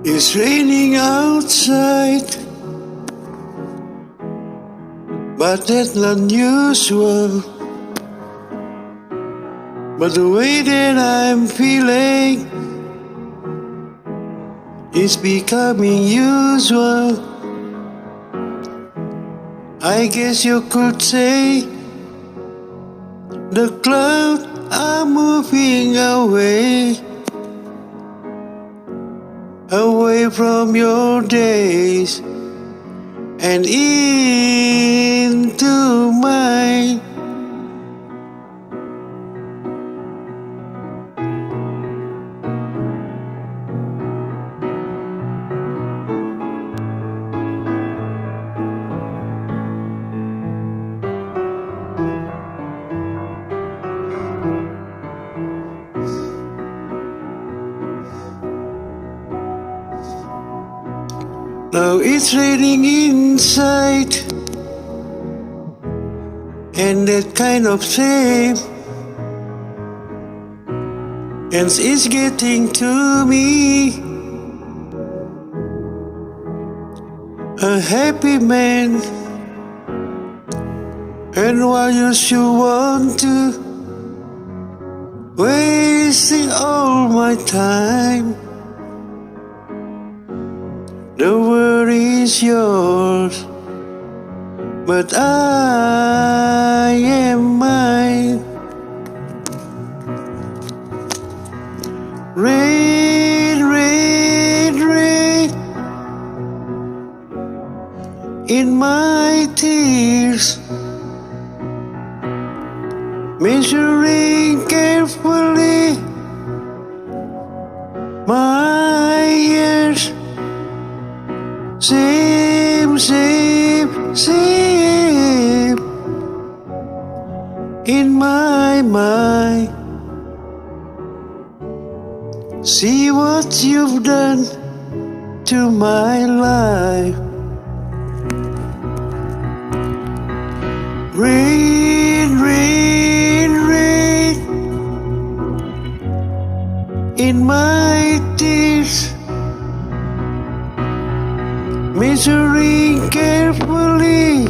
It's raining outside, but that's not usual. But the way that I'm feeling is becoming usual. I guess you could say the clouds are moving away from your days and into mine. Now it's raining inside, and that kind of shame, and it's getting to me. A happy man, and why you should want to wasting all my time. The world is yours, but I am mine. Rain, rain, rain in my tears, measuring carefully my years. Same, same, same in my mind. See what you've done to my life. Rain, rain, rain in my tears, measuring carefully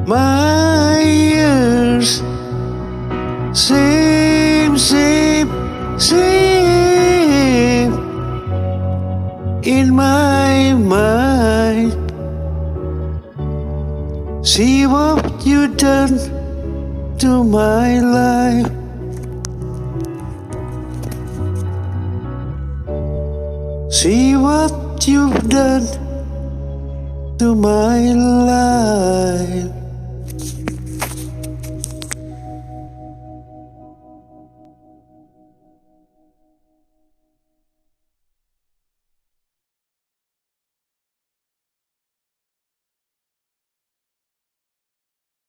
my years. Same, same, same in my mind. See what you done to my life. See what you've done to my life.